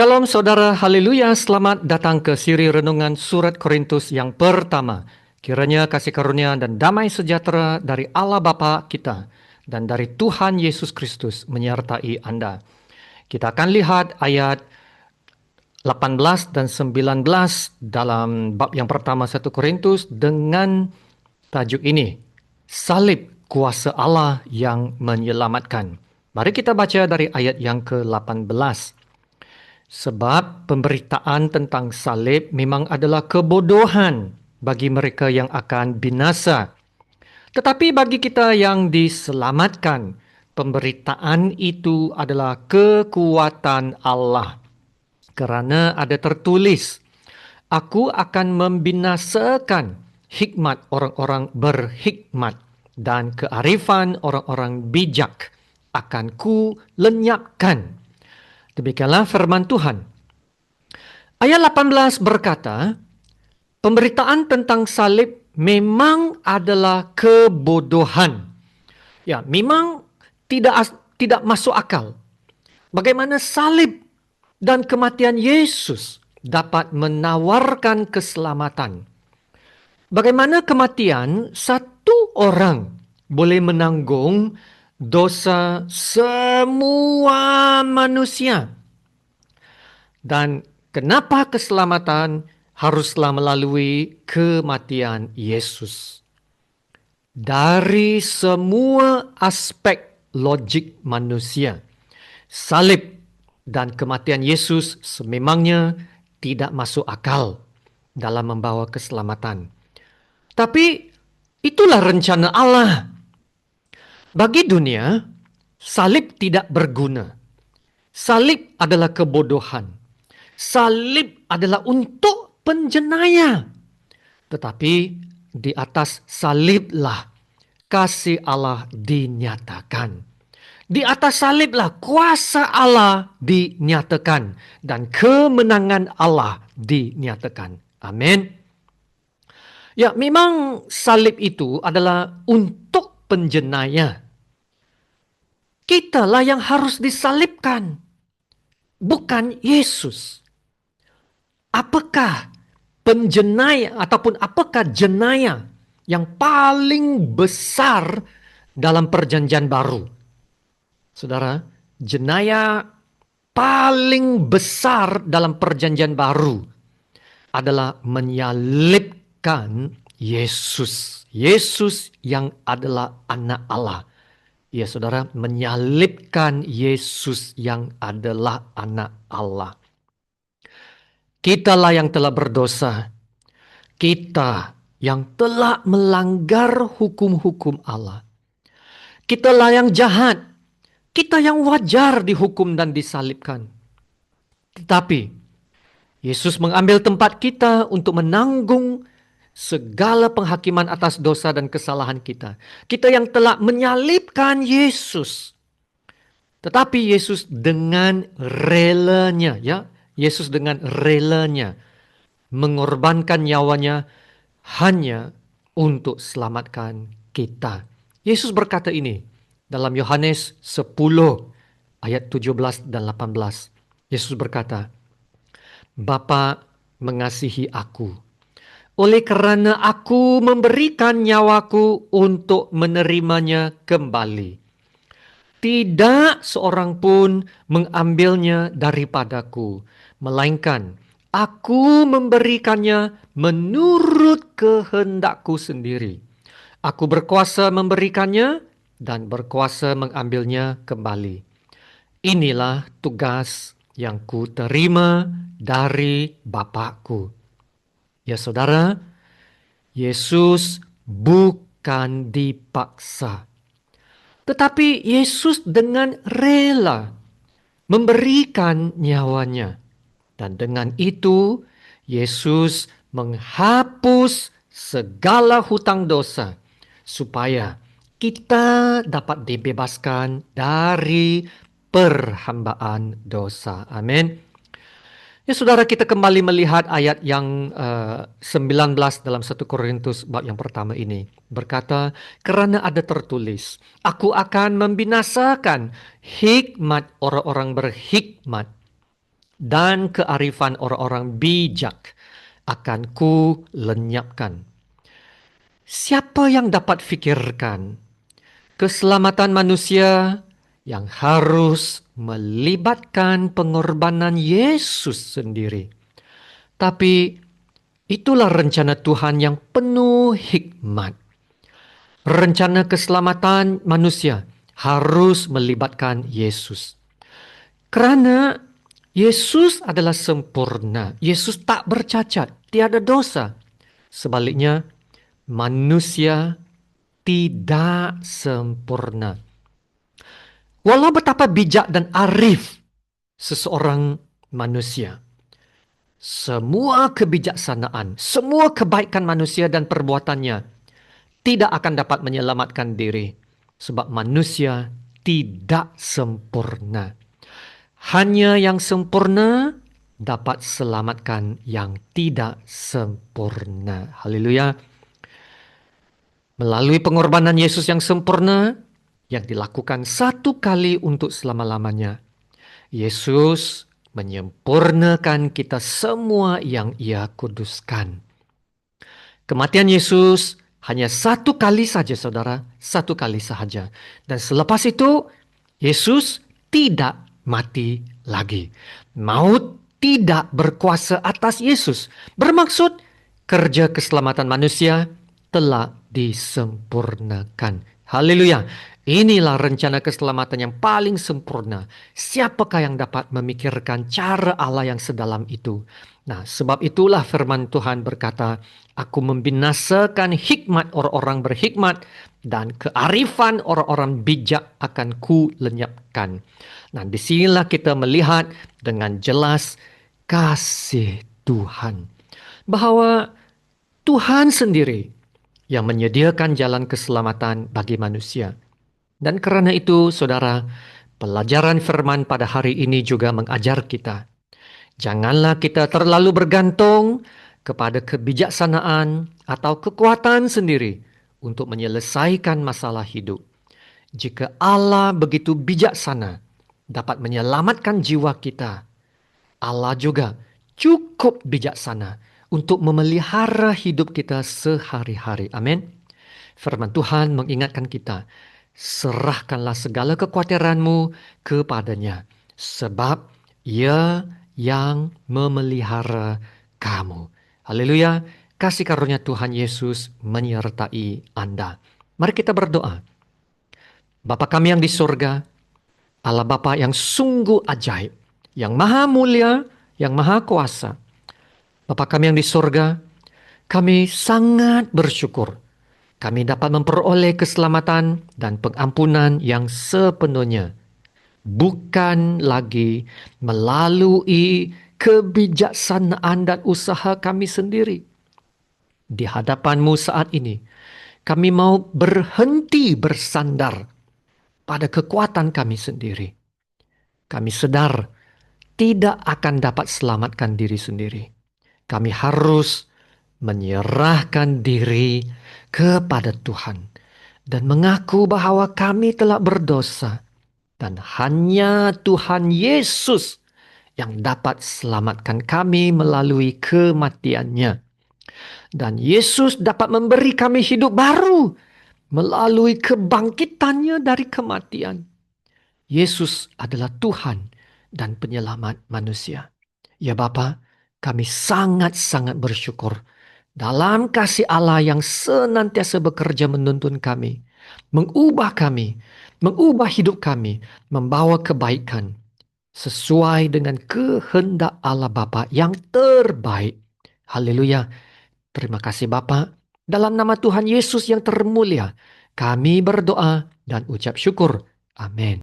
Shalom saudara, haleluya, selamat datang ke siri renungan surat Korintus yang pertama. Kiranya kasih karunia dan damai sejahtera dari Allah Bapa kita dan dari Tuhan Yesus Kristus menyertai Anda. Kita akan lihat ayat 18 dan 19 dalam bab yang pertama 1 Korintus dengan tajuk ini, Salib Kuasa Allah yang Menyelamatkan. Mari kita baca dari ayat yang ke-18. Sebab pemberitaan tentang salib memang adalah kebodohan bagi mereka yang akan binasa. Tetapi bagi kita yang diselamatkan, pemberitaan itu adalah kekuatan Allah. Kerana ada tertulis, Aku akan membinasakan hikmat orang-orang berhikmat dan kearifan orang-orang bijak akan ku lenyapkan. Demikianlah firman Tuhan. Ayat 18 berkata, pemberitaan tentang salib memang adalah kebodohan. Ya, memang tidak masuk akal. Bagaimana salib dan kematian Yesus dapat menawarkan keselamatan? Bagaimana kematian satu orang boleh menanggung dosa semua manusia? Dan kenapa keselamatan haruslah melalui kematian Yesus? Dari semua aspek logik manusia, salib dan kematian Yesus sememangnya tidak masuk akal dalam membawa keselamatan. Tapi itulah rencana Allah. Bagi dunia, salib tidak berguna. Salib adalah kebodohan. Salib adalah untuk penjenayah. Tetapi di atas saliblah kasih Allah dinyatakan. Di atas saliblah kuasa Allah dinyatakan. Dan kemenangan Allah dinyatakan. Amin. Ya, memang salib itu adalah untuk penjenayah. Kitalah yang harus disalibkan, bukan Yesus. Apakah penjenayah ataupun apakah jenayah yang paling besar dalam perjanjian baru? Saudara, jenayah paling besar dalam perjanjian baru adalah menyalibkan Yesus. Yesus yang adalah anak Allah. Ya saudara, menyalibkan Yesus yang adalah anak Allah. Kitalah yang telah berdosa. Kita yang telah melanggar hukum-hukum Allah. Kitalah yang jahat. Kita yang wajar dihukum dan disalibkan. Tetapi Yesus mengambil tempat kita untuk menanggung segala penghakiman atas dosa dan kesalahan kita. Kita yang telah menyalibkan Yesus. Tetapi Yesus dengan relanya, ya, Yesus dengan relanya mengorbankan nyawanya hanya untuk selamatkan kita. Yesus berkata ini dalam Yohanes 10 ayat 17 dan 18. Yesus berkata, Bapa mengasihi aku, oleh kerana aku memberikan nyawaku untuk menerimanya kembali. Tidak seorang pun mengambilnya daripadaku, melainkan aku memberikannya menurut kehendakku sendiri. Aku berkuasa memberikannya dan berkuasa mengambilnya kembali. Inilah tugas yang ku terima dari Bapakku. Ya saudara, Yesus bukan dipaksa. Tetapi Yesus dengan rela memberikan nyawanya. Dan dengan itu, Yesus menghapus segala hutang dosa supaya kita dapat dibebaskan dari perhambaan dosa. Amin. Ya saudara, kita kembali melihat ayat yang 19 dalam 1 Korintus bab yang pertama ini. Berkata, kerana ada tertulis, Aku akan membinasakan hikmat orang-orang berhikmat dan kearifan orang-orang bijak akan ku lenyapkan. Siapa yang dapat fikirkan keselamatan manusia yang harus melibatkan pengorbanan Yesus sendiri? Tapi itulah rencana Tuhan yang penuh hikmat. Rencana keselamatan manusia harus melibatkan Yesus. Karena Yesus adalah sempurna. Yesus tak bercacat, tiada dosa. Sebaliknya, manusia tidak sempurna. Walau betapa bijak dan arif seseorang manusia, semua kebijaksanaan, semua kebaikan manusia dan perbuatannya tidak akan dapat menyelamatkan diri. Sebab manusia tidak sempurna. Hanya yang sempurna dapat selamatkan yang tidak sempurna. Haleluya. Melalui pengorbanan Yesus yang sempurna, yang dilakukan satu kali untuk selama-lamanya, Yesus menyempurnakan kita semua yang Ia kuduskan. Kematian Yesus hanya satu kali saja, saudara. Satu kali sahaja. Dan selepas itu, Yesus tidak mati lagi. Maut tidak berkuasa atas Yesus. Bermaksud, kerja keselamatan manusia telah disempurnakan. Haleluya. Inilah rencana keselamatan yang paling sempurna. Siapakah yang dapat memikirkan cara Allah yang sedalam itu? Nah, sebab itulah firman Tuhan berkata, Aku membinasakan hikmat orang-orang berhikmat dan kearifan orang-orang bijak akan ku lenyapkan. Nah, disinilah kita melihat dengan jelas kasih Tuhan. Bahwa Tuhan sendiri yang menyediakan jalan keselamatan bagi manusia. Dan karena itu, saudara, pelajaran firman pada hari ini juga mengajar kita. Janganlah kita terlalu bergantung kepada kebijaksanaan atau kekuatan sendiri untuk menyelesaikan masalah hidup. Jika Allah begitu bijaksana dapat menyelamatkan jiwa kita, Allah juga cukup bijaksana untuk memelihara hidup kita sehari-hari. Amin. Firman Tuhan mengingatkan kita, serahkanlah segala kekhawatiranmu kepadanya, sebab Ia yang memelihara kamu. Haleluya. Kasih karunia Tuhan Yesus menyertai Anda. Mari kita berdoa. Bapa kami yang di surga, Allah Bapa yang sungguh ajaib, yang maha mulia, yang maha kuasa. Bapa kami yang di surga, kami sangat bersyukur kami dapat memperoleh keselamatan dan pengampunan yang sepenuhnya. Bukan lagi melalui kebijaksanaan dan usaha kami sendiri. Di hadapan-Mu saat ini, kami mau berhenti bersandar pada kekuatan kami sendiri. Kami sedar tidak akan dapat selamatkan diri sendiri. Kami harus menyerahkan diri kepada Tuhan dan mengaku bahwa kami telah berdosa dan hanya Tuhan Yesus yang dapat selamatkan kami melalui kematiannya. Dan Yesus dapat memberi kami hidup baru melalui kebangkitannya dari kematian. Yesus adalah Tuhan dan penyelamat manusia. Ya Bapa, kami sangat-sangat bersyukur dalam kasih Allah yang senantiasa bekerja menuntun kami, mengubah hidup kami, membawa kebaikan sesuai dengan kehendak Allah Bapa yang terbaik. Haleluya. Terima kasih Bapa. Dalam nama Tuhan Yesus yang termulia, kami berdoa dan ucap syukur. Amin.